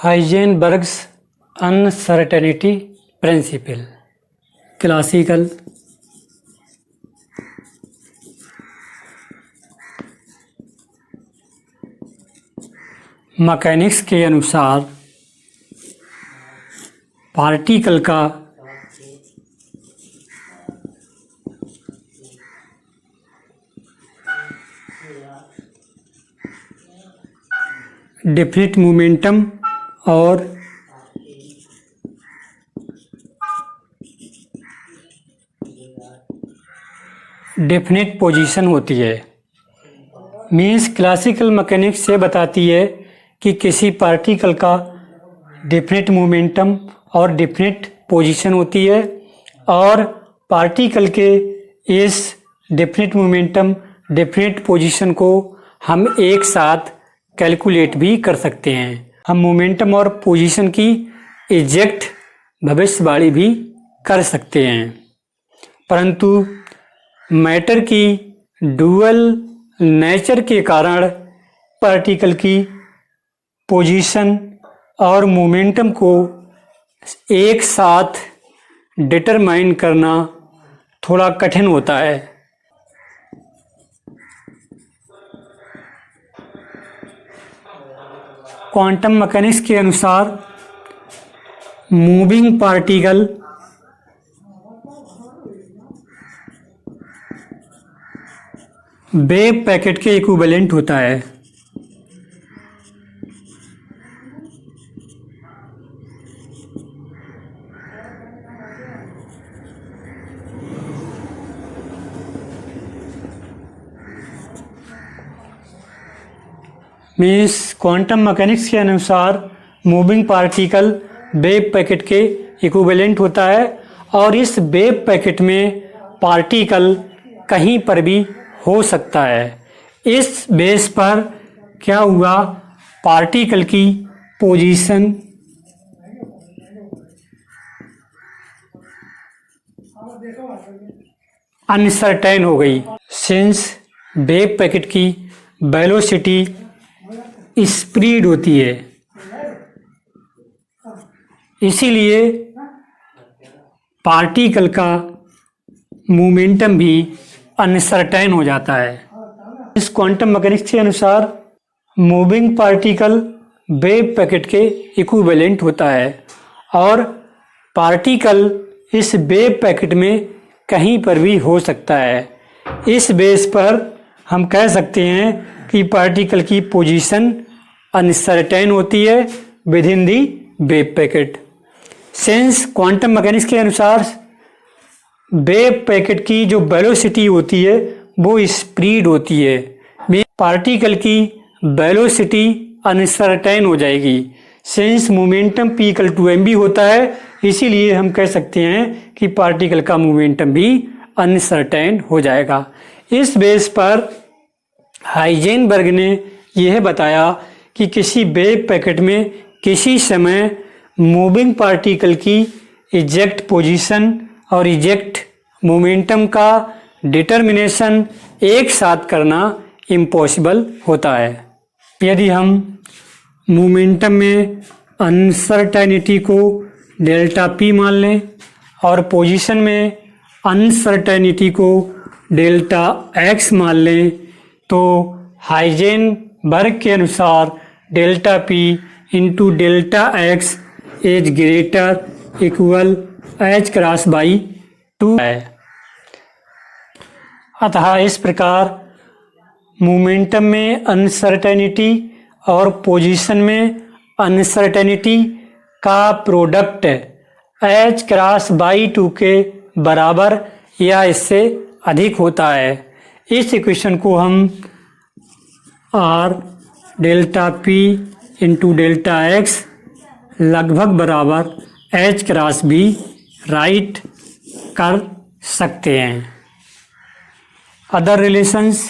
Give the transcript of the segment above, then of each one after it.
हाइजेनबर्ग्स uncertainty principle. Classical mechanics के अनुसार particle का डेफिनिट मोमेंटम और डेफिनिट पोजीशन होती है। मीन्स क्लासिकल मैकेनिक्स से बताती है कि किसी पार्टिकल का डेफिनिट मोमेंटम और डेफिनिट पोजीशन होती है और पार्टिकल के इस डेफिनिट मोमेंटम डेफिनिट पोजीशन को हम एक साथ कैलकुलेट भी कर सकते हैं। हम मोमेंटम और पोजीशन की एग्जैक्ट भविष्यवाणी भी कर सकते हैं, परंतु मैटर की डुअल नेचर के कारण पार्टिकल की पोजीशन और मोमेंटम को एक साथ डिटरमाइन करना थोड़ा कठिन होता है। क्वांटम मैकेनिक्स के अनुसार मूविंग पार्टिकल वेव पैकेट के इक्विवेलेंट होता है। मीन्स क्वांटम मैकेनिक्स के अनुसार मूविंग पार्टिकल वेव पैकेट के इक्विवेलेंट होता है और इस वेव पैकेट में पार्टिकल कहीं पर भी हो सकता है। इस बेस पर क्या हुआ, पार्टिकल की पोजीशन अनसर्टेन हो गई। सिंस वेव पैकेट की वेलोसिटी स्पीड होती है, इसीलिए पार्टिकल का मोमेंटम भी अनसर्टेन हो जाता है। इस क्वांटम मैकेनिक्स के अनुसार मूविंग पार्टिकल वेव पैकेट के इक्विवेलेंट होता है और पार्टिकल इस वेव पैकेट में कहीं पर भी हो सकता है। इस बेस पर हम कह सकते हैं कि पार्टिकल की पोजीशन अनसर्टेन होती है with in the wave packet. Since quantum mechanics के अनुसार वेव पैकेट की जो वेलोसिटी होती है वो स्पीड होती है, पार्टिकल की वेलोसिटी अनसर्टेन हो जाएगी। Since momentum p equal to mv होता है, इसीलिए हम कह सकते हैं कि पार्टिकल का मोमेंटम भी अनसर्टेन हो जाएगा। इस बेस पर हाइजेनबर्ग ने यह बताया कि किसी वेव पैकेट में किसी समय मूविंग पार्टिकल की एग्जैक्ट पोजीशन और एग्जैक्ट मोमेंटम का डिटर्मिनेशन एक साथ करना इम्पॉसिबल होता है। यदि हम मोमेंटम में अनसर्टेनिटी को डेल्टा p मान लें और पोजीशन में अनसर्टेनिटी को डेल्टा x मान लें, तो हाइजेनबर्ग के अनुसार delta p into delta x is greater equal h cross by 2 है। अतः इस प्रकार मोमेंटम में अनसर्टेनिटी और पोजीशन में अनसर्टेनिटी का प्रोडक्ट h क्रॉस बाई 2 के बराबर या इससे अधिक होता है। इस इक्वेशन को हम r delta p into delta x लगभग बराबर h क्रॉस b राइट कर सकते हैं। Other relations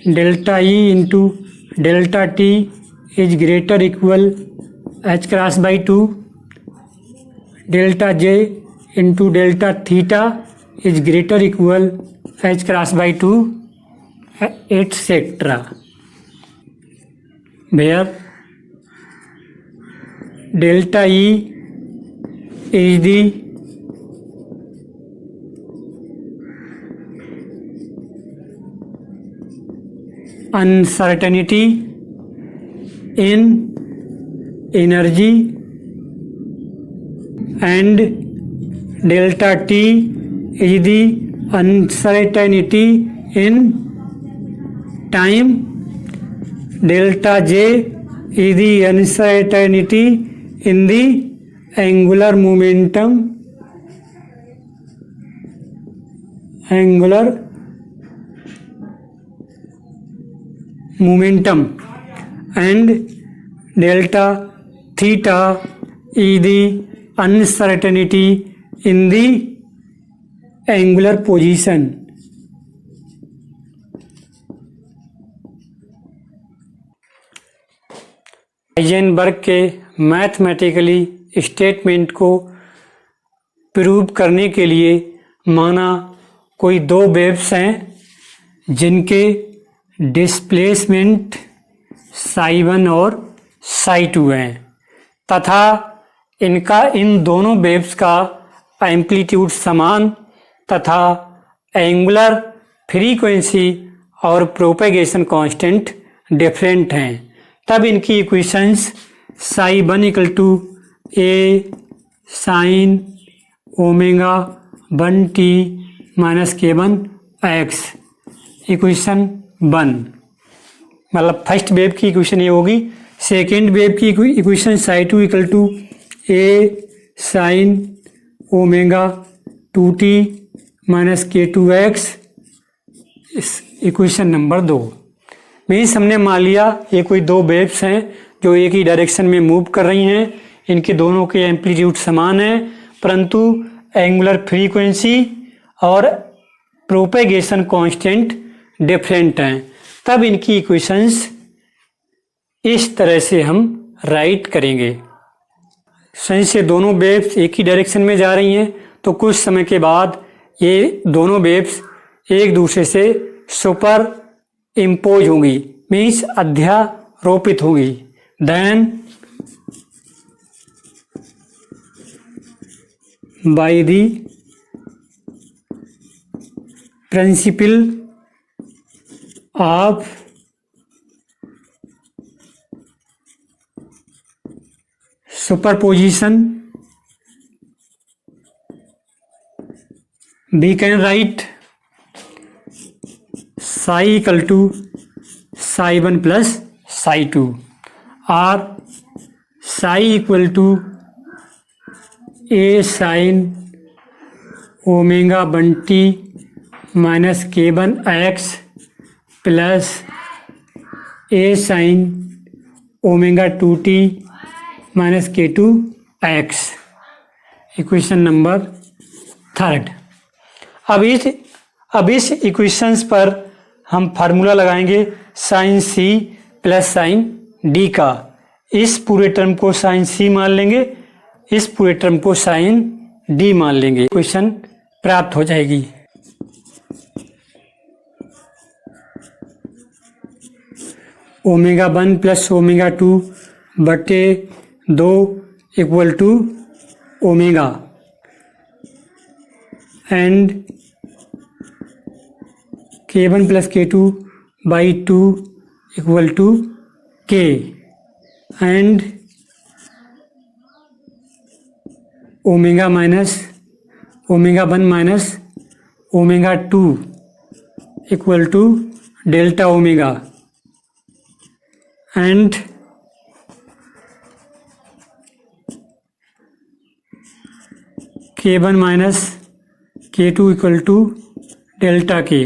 delta E into delta T is greater equal h cross by 2, delta J into delta theta is greater equal h cross by 2 etc. where delta E is the uncertainty in energy and delta T is the uncertainty in time. Delta J is the uncertainty in the angular momentum. And delta theta is the uncertainty in the angular position. Heisenberg के mathematically statement को prove करने के लिए माना कोई दो waves हैं जिनके डिस्प्लेसमेंट psi1 और psi2 हैं तथा इन दोनों वेव्स का एम्पलीट्यूड समान तथा एंगुलर फ्रीक्वेंसी और प्रोपेगेशन कांस्टेंट डिफरेंट हैं, तब इनकी equations psi1 equal to a sin omega 1t minus k1 x equation 1, मतलब फर्स्ट वेव की इक्वेशन ये होगी। सेकेंड वेव की equation psi2 equal to a sin omega 2t minus k2x equation number 2। Means हमने मान लिया ये कोई दो वेव्स हैं जो एक ही डायरेक्शन में मूव कर रही हैं, इनके दोनों के एम्पलीट्यूड समान हैं परंतु एंगुलर फ्रीक्वेंसी और प्रोपेगेशन कांस्टेंट डिफरेंट हैं, तब इनकी इक्वेशंस इस तरह से हम राइट करेंगे। सिंस ये दोनों वेव्स एक ही डायरेक्शन में जा रही हैं तो कुछ समय के बाद ये दोनों वेव्स एक दूसरे से सुपर इम्पोज होंगी, मीन्स अध्यारोपित होंगी। Then by the principle of superposition we can write psi equal to psi1 plus psi2 or psi equal to a sin omega 1t minus k1 x plus a sin omega 2t minus k2 x equation number 3। अब इस equations पर हम formula लगाएंगे sine C plus sine D का। इस पूरे term को sign सी मान लेंगे, इस पूरे टर्म को साइन डी मान लेंगे, इक्वेशन प्राप्त हो जाएगी। ओमेगा 1 प्लस ओमेगा 2 बटे 2 equal to omega and k1 plus k2 by 2 equal to k and omega minus omega 1 minus omega 2 equal to delta omega and k1 minus k2 equal to delta k.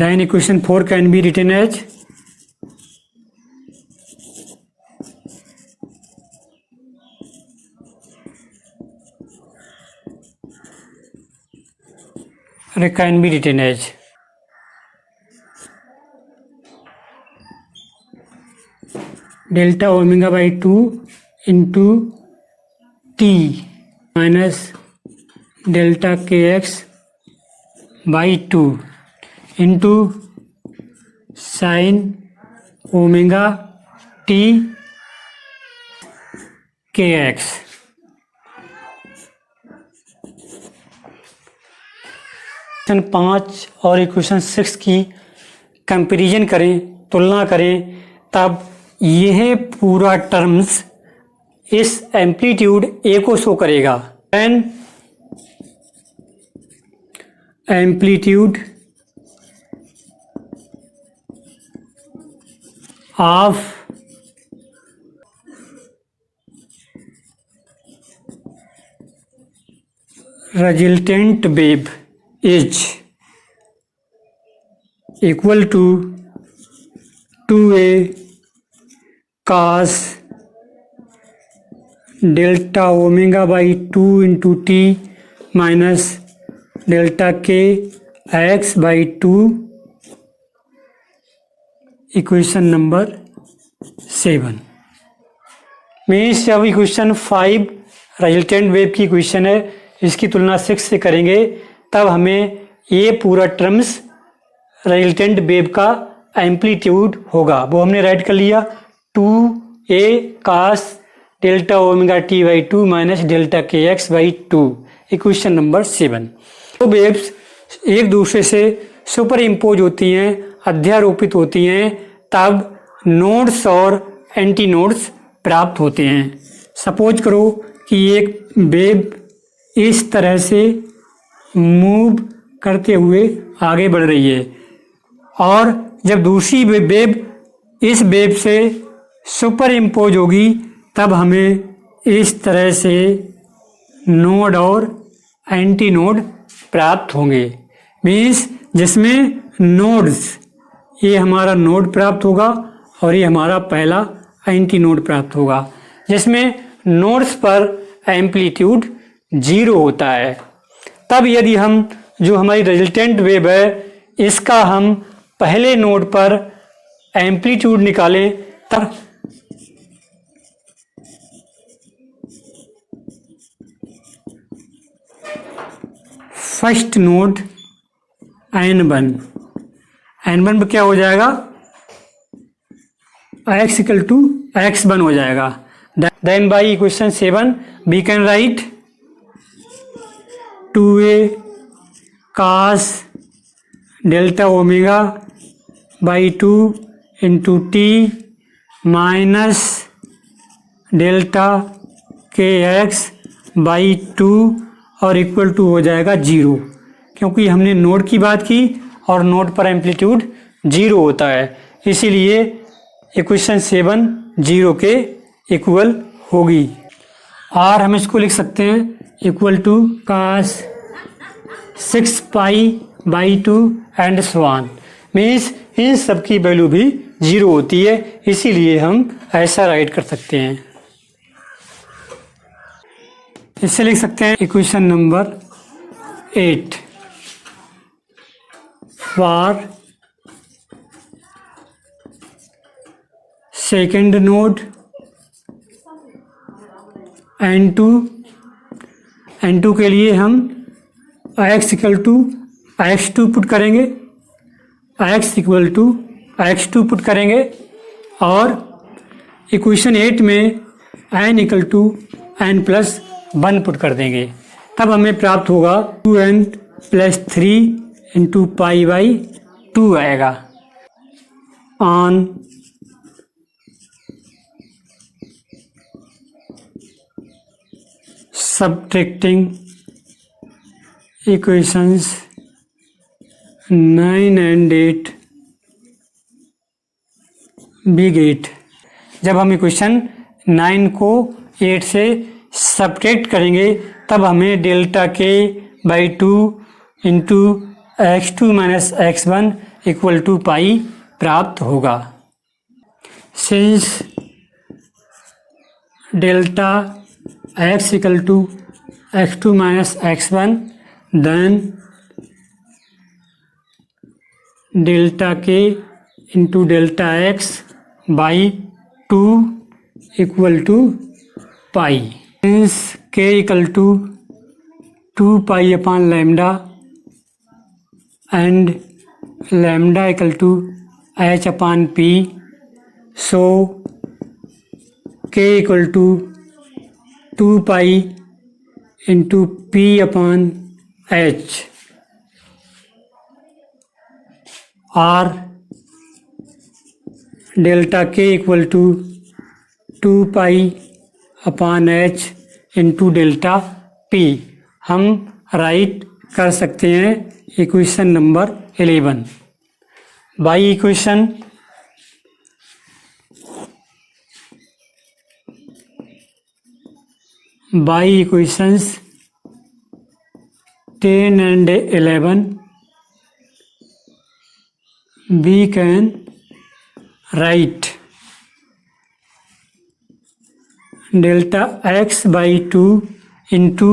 Then equation 4 can be written as delta omega by 2 into t minus delta kx by 2 into sine omega T के x. Equation 5 और equation 6 की comparison करें, तुलना करें, तब यह पूरा terms इस एम्पलीट्यूड ए को शो करेगा। An amplitude of resultant wave is equal to 2a cos delta omega by 2 into t minus delta k x by 2। Equation number 7 means जब इक्वेशन 5 रिजल्टेंट वेव की इक्वेशन है, इसकी तुलना 6 से करेंगे, तब हमें ये पूरा टर्म्स रिजल्टेंट वेव का एम्पलीट्यूड होगा। वो हमने राइट कर लिया 2a cos delta omega T by 2 minus delta K X by 2। Equation number 7। तो वेव्स एक दूसरे से सुपर इम्पोज होती हैं, अध्यारोपित होती हैं, तब नोड्स और एंटी नोड्स प्राप्त होते हैं। सपोज करो कि एक वेव इस तरह से मूव करते हुए आगे बढ़ रही है, और जब दूसरी वेव इस वेव से सुपर इम्पोज होगी, तब हमें इस तरह से नोड और एंटी नोड प्राप्त होंगे। मीन्स जिसमें नोड्स, ये हमारा नोड प्राप्त होगा और ये हमारा पहला एंटी नोड प्राप्त होगा, जिसमें नोड्स पर एम्पलीट्यूड 0 होता है। तब यदि हम जो हमारी रिजल्टेंट वेव है, इसका हम पहले नोड पर एम्पलीट्यूड निकालें, तब फर्स्ट नोड N1 पर क्या हो जाएगा, x इक्वल टू x1 हो जाएगा। Then by equation 7 we can write 2a cos delta omega by 2 into T minus delta K X by 2 और इक्वल टू हो जाएगा 0, क्योंकि हमने नोड की बात की और नोड पर एम्पलीट्यूड 0 होता है, इसीलिए इक्वेशन 7 0 के इक्वल होगी। और हम इसको लिख सकते हैं equal to cos 6 pi by 2 and so on. Means इन सब की वैल्यू भी 0 होती है, इसीलिए हम ऐसा राइट कर सकते हैं। इससे लिख सकते हैं equation number 8 for second node N2 के लिए हम x equal to x2 put करेंगे, x equal to x2 put करेंगे, और इक्वेशन 8 में n equal to n plus 1 put कर देंगे, तब हमें प्राप्त होगा 2n plus 3 into pi by 2 आएगा। On subtracting equations 9 and 8 we get, जब हम इक्वेशन 9 को 8 से सब्ट्रैक्ट करेंगे, तब हमें delta k by 2 into x2 minus x1 equal to pi प्राप्त होगा। Since delta x equal to x2 minus x1, then delta k into delta x by 2 equal to pi. Since k equal to 2 pi upon lambda and lambda equal to h upon p, so k equal to 2 pi into p upon h, or delta k equal to 2 pi upon h into delta p। हम right कर सकते हैं equation number 11 by equations 10 and 11 we can write delta x by 2 into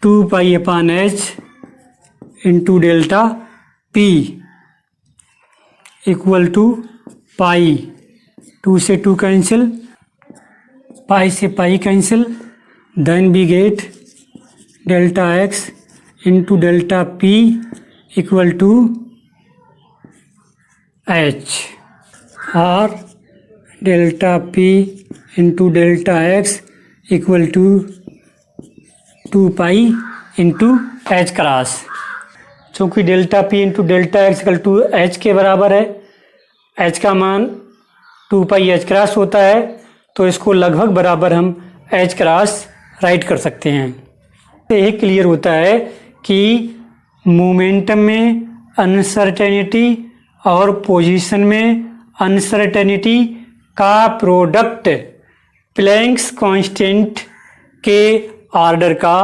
2 pi upon h into delta p equal to pi, 2 से 2 cancel, pi से pi cancel, then we get delta x into delta p equal to h, और delta p into delta x equal to 2 pi into h cross. चूँकि delta p into delta X equal to h के बराबर है, h का मान 2 पाई h cross होता है, तो इसको लगभग बराबर हम h क्रॉस राइट कर सकते हैं। तो ये क्लियर होता है कि मोमेंटम में अनसर्टेनिटी और पोजीशन में अनसर्टेनिटी का प्रोडक्ट प्लैंक्स कांस्टेंट के ऑर्डर का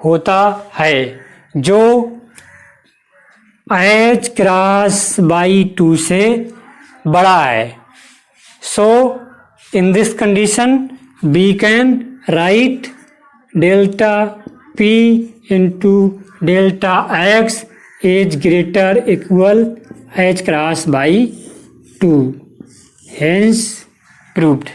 होता है, जो h क्रॉस बाई 2 से बड़ा है। So in this condition we can write delta p into delta x is greater equal h cross by 2, hence proved.